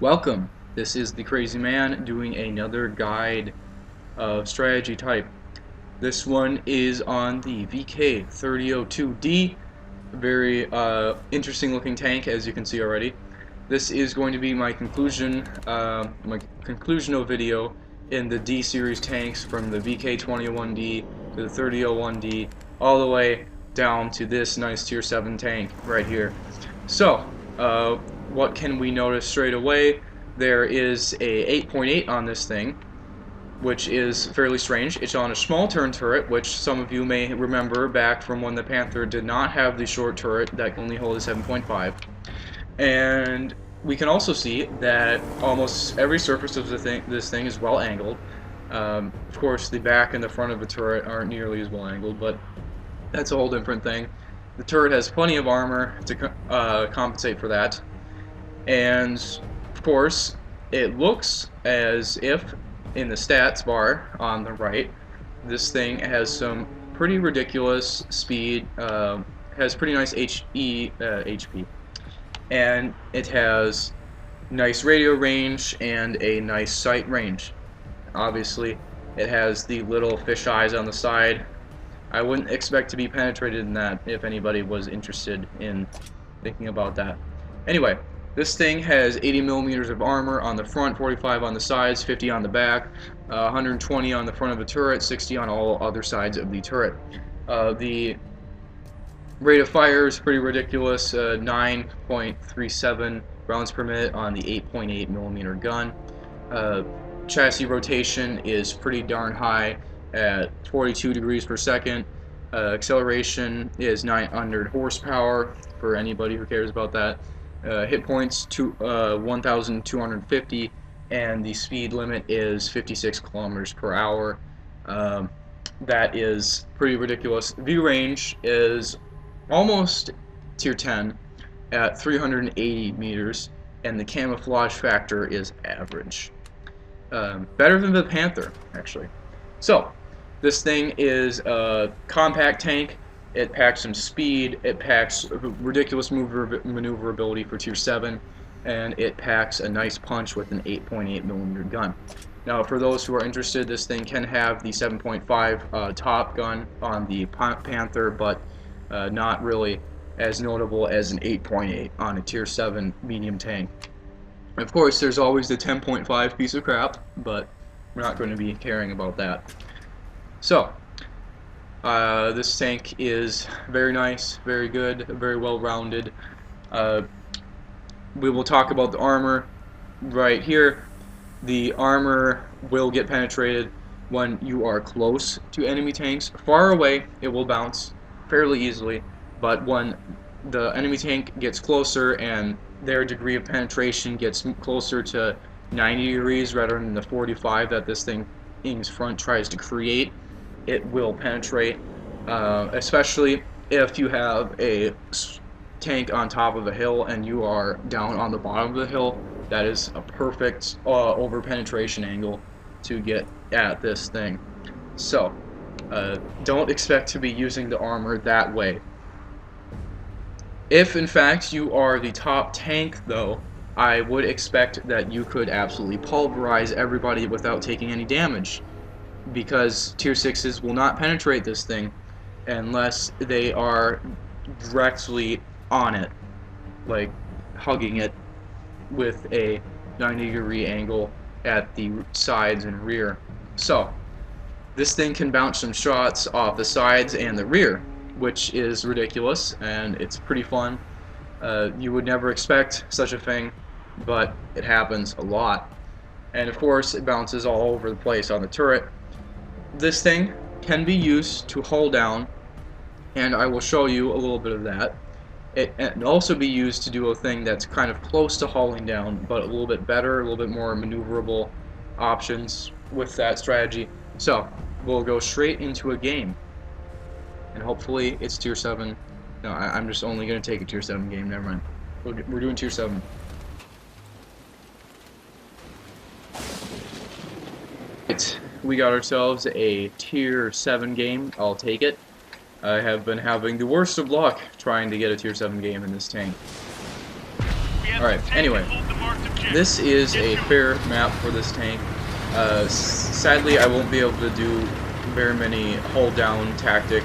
Welcome. This is the Crazy Man doing another guide of strategy type. This one is on the VK3002D. Very interesting looking tank, as you can see already. This is going to be my conclusional video in the D series tanks from the VK2001D to the 3001D all the way down to this nice tier 7 tank right here. So, what can we notice straight away? There is a 8.8 on this thing, which is fairly strange. It's on a small turn turret, which some of you may remember back from when the Panther did not have the short turret that only held a 7.5. And we can also see that almost every surface of this thing is well angled. Of course, the back and the front of the turret aren't nearly as well angled, but that's a whole different thing. The turret has plenty of armor to compensate for that. And of course, it looks as if in the stats bar on the right, this thing has some pretty ridiculous speed, has pretty nice HP, and it has nice radio range and a nice sight range. Obviously, it has the little fish eyes on the side. I wouldn't expect to be penetrated in that if anybody was interested in thinking about that. Anyway, this thing has 80 millimeters of armor on the front, 45 on the sides, 50 on the back, 120 on the front of the turret, 60 on all other sides of the turret. The rate of fire is pretty ridiculous, 9.37 rounds per minute on the 8.8 millimeter gun. Chassis rotation is pretty darn high at 42 degrees per second. Acceleration is 900 horsepower for anybody who cares about that. Hit points to 1,250, and the speed limit is 56 kilometers per hour. That is pretty ridiculous. View range is almost tier 10 at 380 meters, and the camouflage factor is average. Better than the Panther, actually. So, this thing is a compact tank. It packs some speed, it packs ridiculous maneuverability for tier 7, and it packs a nice punch with an 8.8 millimeter gun. Now, for those who are interested, this thing can have the 7.5 top gun on the Panther, but not really as notable as an 8.8 on a tier 7 medium tank. Of course, there's always the 10.5 piece of crap, but we're not going to be caring about that. So, this tank is very nice, very good, very well rounded. We will talk about the armor right here. The armor will get penetrated when you are close to enemy tanks. Far away, it will bounce fairly easily, but when the enemy tank gets closer and their degree of penetration gets closer to 90 degrees rather than the 45 that this thing's front tries to create, it will penetrate, especially if you have a tank on top of a hill and you are down on the bottom of the hill. That is a perfect over penetration angle to get at this thing. So don't expect to be using the armor that way. If in fact you are the top tank though, I would expect that you could absolutely pulverize everybody without taking any damage, because tier 6s will not penetrate this thing unless they are directly on it, like hugging it with a 90-degree angle at the sides and rear. So this thing can bounce some shots off the sides and the rear, which is ridiculous, and it's pretty fun. You would never expect such a thing, but it happens a lot. And of course, it bounces all over the place on the turret. This thing can be used to hull down, and I will show you a little bit of that. It can also be used to do a thing that's kind of close to hauling down, but a little bit better, a little bit more maneuverable options with that strategy. So, we'll go straight into a game, and hopefully it's tier 7. No, I'm just only going to take a tier 7 game, never mind. We're doing tier 7. Right. We got ourselves a tier 7 game. I'll take it. I have been having the worst of luck trying to get a tier 7 game in this tank. Alright, anyway, this is a fair map for this tank. Sadly, I won't be able to do very many hold down tactic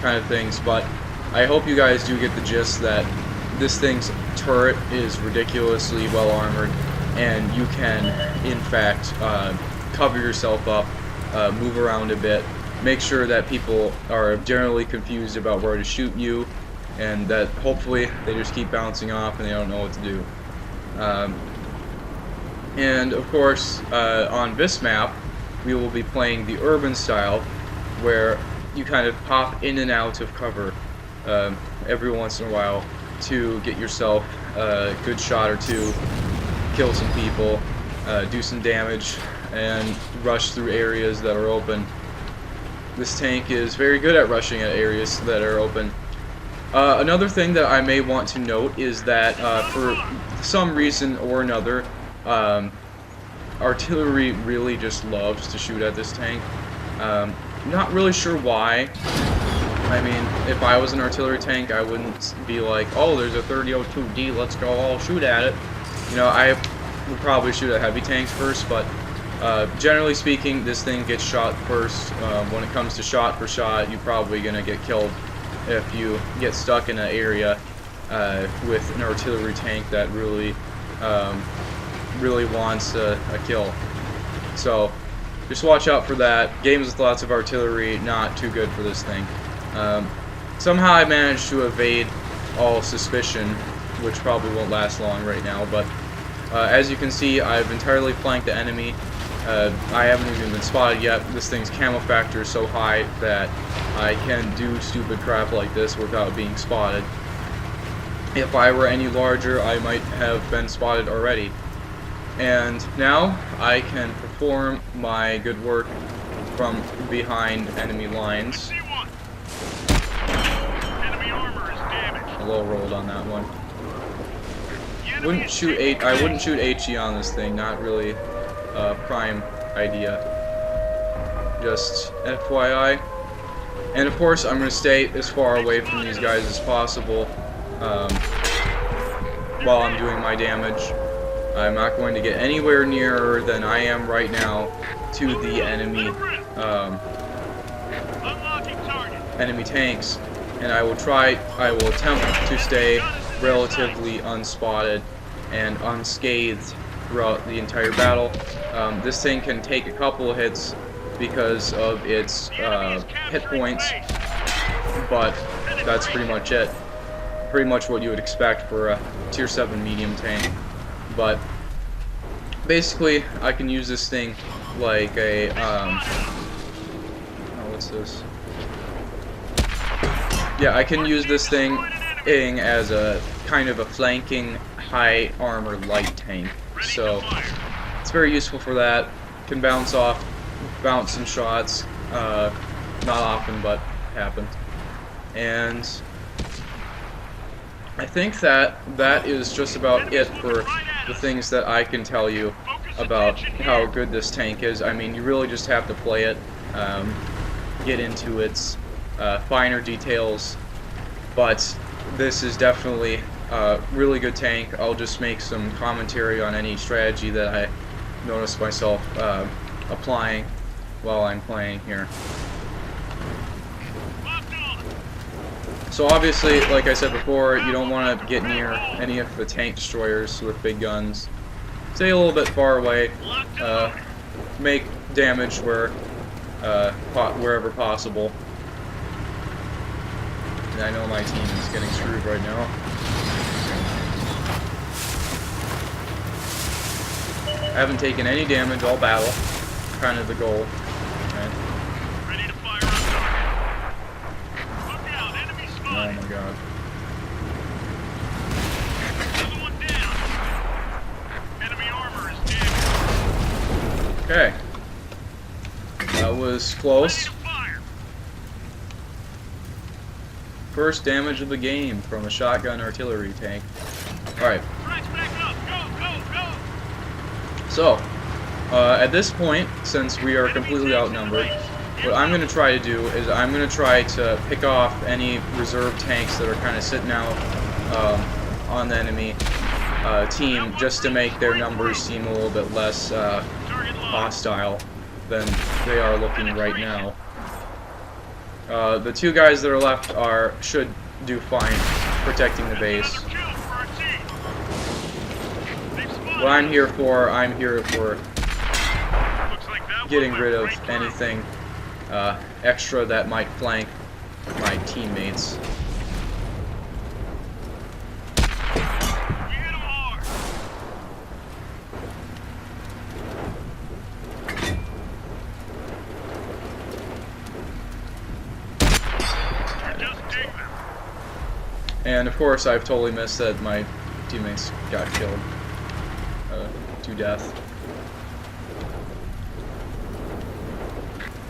kind of things, but I hope you guys do get the gist that this thing's turret is ridiculously well armored, and you can, in fact, cover yourself up, move around a bit, make sure that people are generally confused about where to shoot you, and that hopefully they just keep bouncing off and they don't know what to do. And of course, on this map, we will be playing the urban style, where you kind of pop in and out of cover every once in a while to get yourself a good shot or two, kill some people, do some damage, and rush through areas that are open. This tank is very good at rushing at areas that are open. Another thing that I may want to note is that for some reason or another, artillery really just loves to shoot at this tank. Not really sure why. I mean, if I was an artillery tank, I wouldn't be like, oh, there's a 3002D, let's go all shoot at it. You know, I would probably shoot at heavy tanks first, but generally speaking, this thing gets shot first. When it comes to shot for shot, you're probably going to get killed if you get stuck in an area with an artillery tank that really wants a kill. So just watch out for that. Games with lots of artillery, not too good for this thing. Somehow I managed to evade all suspicion, which probably won't last long right now, but as you can see, I've entirely flanked the enemy. I haven't even been spotted yet. This thing's camo factor is so high that I can do stupid crap like this without being spotted. If I were any larger, I might have been spotted already. And now I can perform my good work from behind enemy lines. A little rolled on that one. I wouldn't shoot HE on this thing, not really a prime idea. Just FYI. And of course, I'm going to stay as far away from these guys as possible while I'm doing my damage. I'm not going to get anywhere nearer than I am right now to the enemy enemy tanks, and I will attempt to stay relatively unspotted and unscathed throughout the entire battle. This thing can take a couple of hits because of its hit points, but that's pretty much it. Pretty much what you would expect for a tier 7 medium tank. But basically, I can use this thing like a what's this? Yeah, I can use this thing as a kind of a flanking high armor light tank. So it's very useful for that. Can bounce some shots. Not often, but happens. And I think that is just about it for the things that I can tell you about how good this tank is. I mean, you really just have to play it, get into its finer details, but this is definitely a really good tank. I'll just make some commentary on any strategy that I notice myself applying while I'm playing here. So obviously, like I said before, you don't want to get near any of the tank destroyers with big guns. Stay a little bit far away, make damage wherever possible. And I know my team is getting screwed right now. I haven't taken any damage all battle, kind of the goal. Ready to fire on target. Look out, enemy spotted. Oh my god. Another one down. Enemy armor is damaged. Okay. That was close. Ready to fire. First damage of the game from a shotgun artillery tank. Alright. Tracks back up. Go, go, go. So, at this point, since we are completely outnumbered, what I'm going to try to do is I'm going to try to pick off any reserve tanks that are kind of sitting out on the enemy team just to make their numbers seem a little bit less Target locked. hostile than they are looking right now. The two guys that are left should do fine protecting the base. Another kill for our team. They've spotted What I'm us. here for Looks like that getting one rid went of right through. anything extra that might flank my teammates. We hit 'em hard. We're just digging them. And of course, I've totally missed that my teammates got killed to death.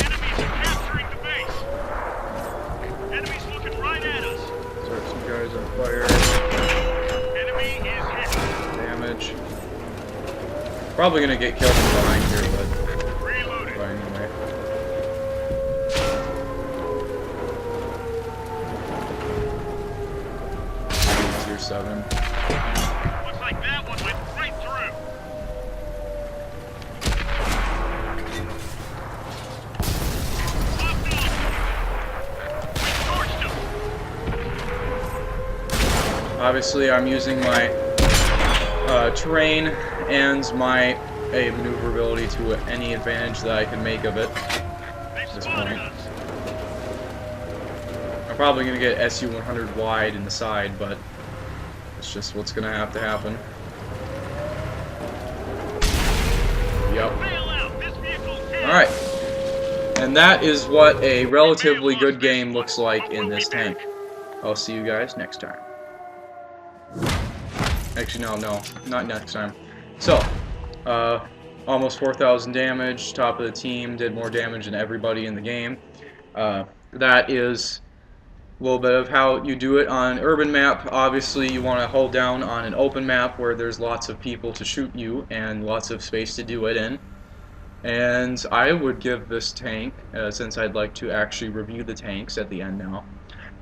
Enemies are capturing the base. Enemies looking right at us. Start some guys on fire. Enemy is hit. Damage. Probably gonna get killed from behind here, but Reloading. anyway. Tier 7. Looks like that one went right through. Locked on. Torched him. Obviously, I'm using my terrain and my maneuverability to any advantage that I can make of it. They've This spotted point. us. I'm probably gonna get SU-100 wide in the side, but it's just what's gonna have to happen. Yep. Bail out. This vehicle's hit. Alright. And that is what a relatively good game looks like in this tank. I'll see you guys next time. Actually, no, not next time. So, almost 4,000 damage, top of the team, did more damage than everybody in the game. That is a little bit of how you do it on an urban map. Obviously, you want to hold down on an open map where there's lots of people to shoot you and lots of space to do it in. And I would give this tank, since I'd like to actually review the tanks at the end now,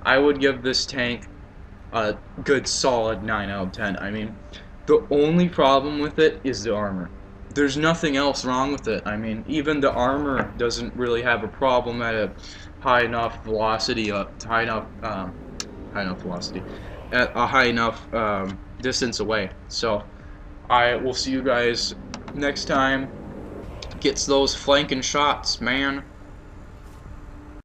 I would give this tank a good solid 9 out of 10. I mean, the only problem with it is the armor. There's nothing else wrong with it. I mean, even the armor doesn't really have a problem at a high enough velocity, at a high enough distance away. So, I will see you guys next time. Gets those flanking shots, man.